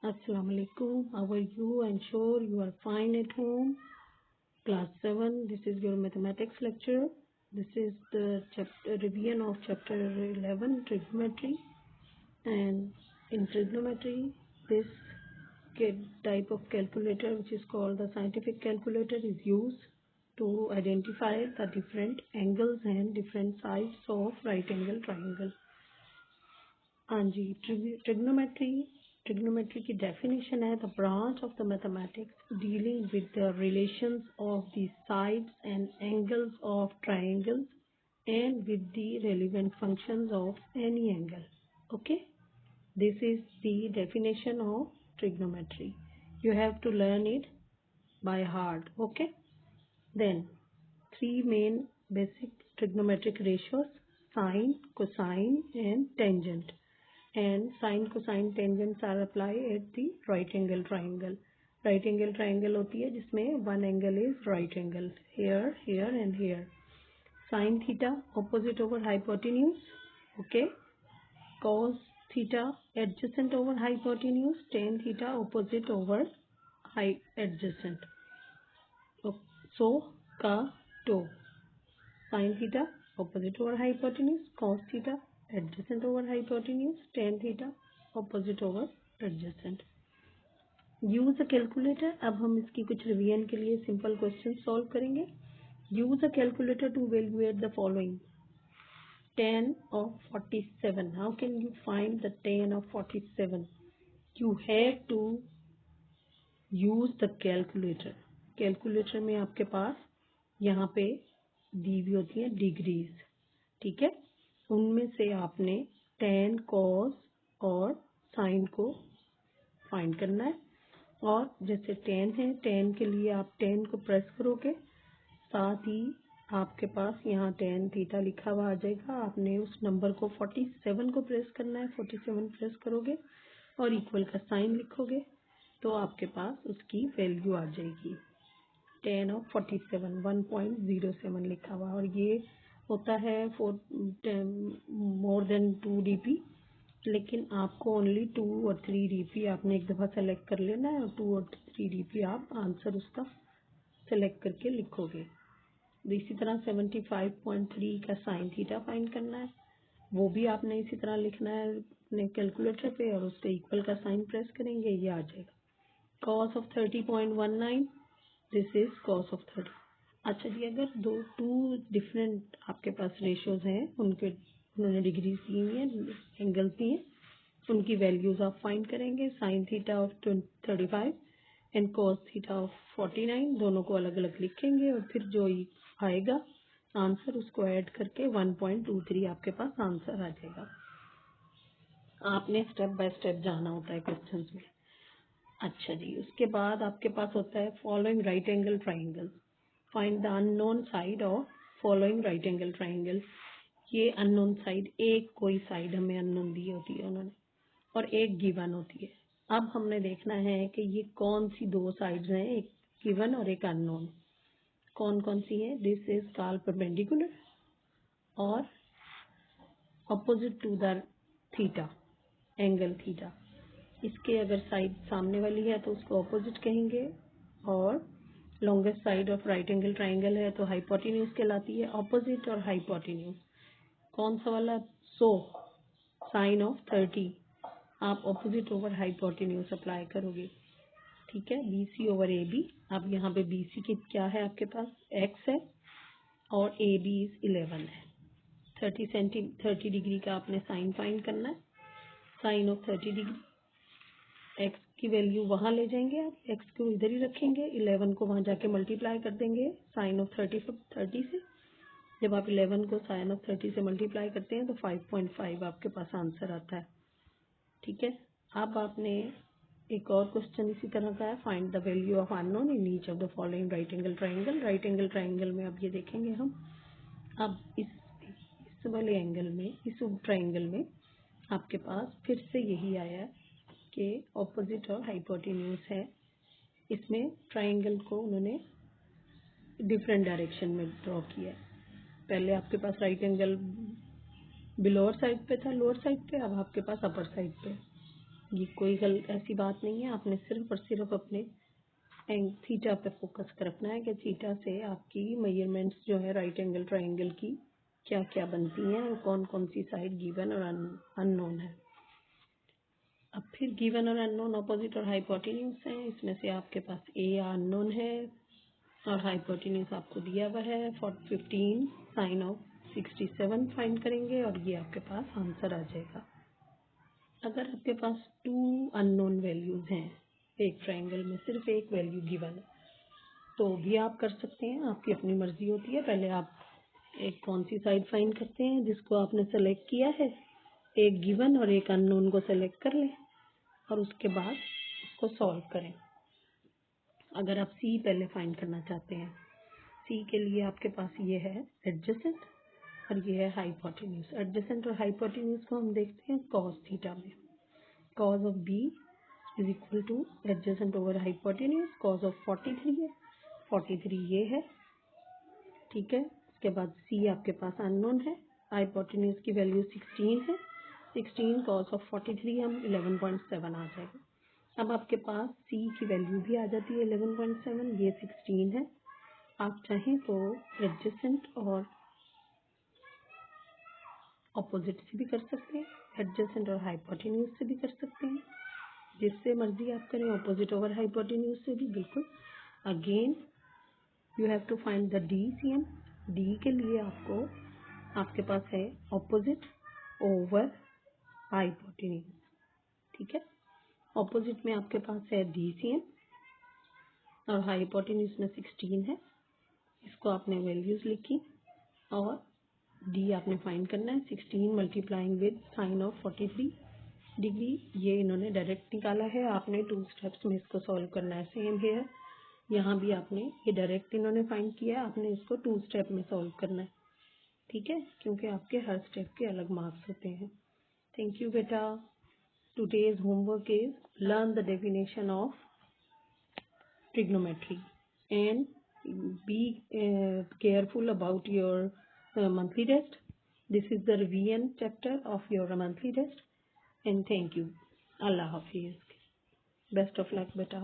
Assalamu alaikum. How are you? I'm sure you are fine at home. Class 7. This is your mathematics lecture. This is the revision of chapter 11, trigonometry. And in trigonometry, this type of calculator, which is called the scientific calculator, is used to identify the different angles and different sides of right angle triangle. हाँ जी, trigonometry की definition है the branch of the mathematics dealing with the relations of the sides and angles of triangles and with the relevant functions of any angle. Okay, this is the definition of trigonometry. You have to learn it by heart. Okay, then three main basic trigonometric ratios: sine, cosine and tangent. And sine, cosine, tangents are applied at the right angle triangle. Right angle triangle होती है जिसमें one angle is right angle, here, here and here. Sine theta opposite over hypotenuse. Okay. Cos theta adjacent over hypotenuse. Tan theta opposite over adjacent. So का to sine theta opposite over hypotenuse, cos theta adjacent over hypotenuse, tan theta opposite over adjacent. Use a calculator. अब हम इसकी कुछ revision के लिए simple question solve करेंगे. Use a calculator to evaluate the following. tan of 47. How can you find the tan of 47? You have to use the calculator. Calculator में आपके पास यहाँ पे दी हुई होती है डिग्रीज. ठीक है, उनमें से आपने tan, cos और sin को फाइंड करना है. और जैसे tan है, tan के लिए आप tan को प्रेस करोगे, साथ ही आपके पास यहाँ tan थीटा लिखा हुआ आ जाएगा. आपने उस नंबर को 47 को प्रेस करना है. 47 प्रेस करोगे और इक्वल का साइन लिखोगे तो आपके पास उसकी वैल्यू आ जाएगी. tan ऑफ 47 1.07 लिखा हुआ. और ये होता है मोर देन 2 dp, लेकिन आपको ओनली 2 और 3 dp आपने एक दफ़ा सेलेक्ट कर लेना है और 2 और 3 dp आप आंसर उसका सेलेक्ट करके लिखोगे. इसी तरह 75.3 का साइन थीटा फाइंड करना है, वो भी आपने इसी तरह लिखना है अपने कैलकुलेटर पे और उसके इक्वल का साइन प्रेस करेंगे, ये आ जाएगा. cos of 30.19, this is cos of 30. अच्छा जी, अगर टू डिफरेंट आपके पास रेशियोज हैं, उन्होंने डिग्रीज दी हुई हैं, एंगल्स दिए हैं, उनकी वैल्यूज आप फाइंड करेंगे. Sine theta of 35 and cos theta of 49, दोनों को अलग अलग लिखेंगे और फिर जो आएगा आंसर उसको ऐड करके 1.23 आपके पास आंसर आ जाएगा. आपने स्टेप बाय स्टेप जाना होता है क्वेश्चंस में. अच्छा जी, उसके बाद आपके पास होता है following right angle triangle. Find the unknown side of following right angle triangle. ये अननोन साइड, एक कोई साइड हमें अननोन दी होती है उन्होंने और एक गिवन होती है. अब हमने देखना है कि ये कौन सी दो साइड्स हैं, एक गिवन और एक अननोन. कौन कौन सी है? दिस इज कॉल्ड परपेंडिकुलर और opposite to the theta, angle theta. इसके अगर साइड सामने वाली है तो उसको अपोजिट कहेंगे और longest side of right angle triangle है तो हाइपोटेन्यूज कहलाती है. अपोजिट और हाइपोटेन्यूज कौन सा वाला? सो साइन ऑफ 30 आप अपोजिट ओवर हाइपोटेन्यूज अप्लाई करोगे. ठीक है, BC ओवर AB. अब यहाँ पे BC की क्या है आपके पास? x है और AB इज 11 है. 30 डिग्री का आपने साइन फाइंड करना है. साइन ऑफ 30 डिग्री, x की वैल्यू वहाँ ले जाएंगे आप, x को इधर ही रखेंगे, 11 को वहाँ जाके मल्टीप्लाई कर देंगे साइन ऑफ 30 से. जब आप 11 को साइन ऑफ 30 से मल्टीप्लाई करते हैं तो 5.5 आपके पास आंसर आता है. ठीक है, अब आपने एक और क्वेश्चन इसी तरह का है. Find the value of unknown in each of the following right angle triangle. Right angle triangle में अब ये देखेंगे हम. अब इस वाले एंगल में, इस ट्राइंगल में आपके पास फिर से यही आया कि ऑपोजिट और हाइपोटेन्यूज है. इसमें ट्राइंगल को उन्होंने डिफरेंट डायरेक्शन में ड्रॉ किया है. पहले आपके पास राइट एंगल लोअर साइड पे था, लोअर साइड पे, अब आपके पास अपर साइड पे. ये कोई ऐसी बात नहीं है, आपने सिर्फ और सिर्फ अपने थीटा पे फोकस कर रखना है कि थीटा से आपकी मेजरमेंट्स जो है राइट एंगल ट्रायंगल की क्या क्या बनती हैं और कौन कौन सी साइड गिवन और अननोन है। अब फिर गिवन और अननोन अपोजिट और हाइपोटेन्यूज हैं। इसमें से आपके पास ए अननोन है और हाइपोटेन्यूज आपको दिया हुआ है 15 साइन ऑफ 67 फाइंड करेंगे और ये आपके पास आंसर आ जाएगा। अगर आपके पास 2 अननोन वैल्यूज हैं, एक ट्रायंगल में सिर्फ एक वैल्यू गिवन है, तो भी आप कर सकते हैं, आपकी अपनी मर्जी होती है। पहले आप एक कौन सी साइड फाइंड करते हैं जिसको आपने सेलेक्ट किया है, एक गिवन और एक अननोन को सेलेक्ट कर लें और उसके बाद उसको सॉल्व करें। अगर आप सी पहले फाइंड करना चाहते हैं, सी के लिए आपके पास ये है एडजेसेंट और ये है हाइपोटेन्यूज। एडजेसेंट और हाइपोटेन्यूज को हम देखते हैं कॉस थीटा में। Cos of B is equal to adjacent over hypotenuse. Cos of 43 है, 43 ये है, ठीक है। उसके बाद सी आपके पास अननोन है, हाइपोटेन्यूज की वैल्यू 16 है, 16 कॉस ऑफ 43 हम 11.7 आ जाएगा। अब आपके पास सी की वैल्यू भी आ जाती है 11.7, ये 16 है। आप चाहें तो एडजेसेंट और ऑपोजिट से भी कर सकते हैं, एडजेसेंट और हाइपोटेन्यूज से भी कर सकते हैं, जिससे मर्जी आप करें, ऑपोजिट ओवर हाइपोटेन्यूज से भी बिल्कुल। Again you have to find the DCM। D के लिए आपके पास है ऑपोजिट ओवर हाइपोटेन्यूज, ठीक है। ऑपोजिट में आपके पास है DCM और हाइपोटेन्यूज में 16 है। इसको आपने वैल्यूज लिखी और डी आपने फाइंड करना है। 16 multiplying with sine of 43 degree, ये इन्होंने डायरेक्ट निकाला है, आपने 2 स्टेप्स में इसको सॉल्व करना है। सेम है, यहाँ भी आपने ये डायरेक्ट इन्होंने फाइंड किया है, आपने इसको 2 स्टेप में सॉल्व करना है, ठीक है, क्योंकि आपके हर स्टेप के अलग मार्क्स होते हैं। थैंक यू बेटा। Today's homework is learn the definition of trigonometry and be careful about your monthly test. This is the revision chapter of your monthly test and thank you. Allah Hafiz. Best of luck beta.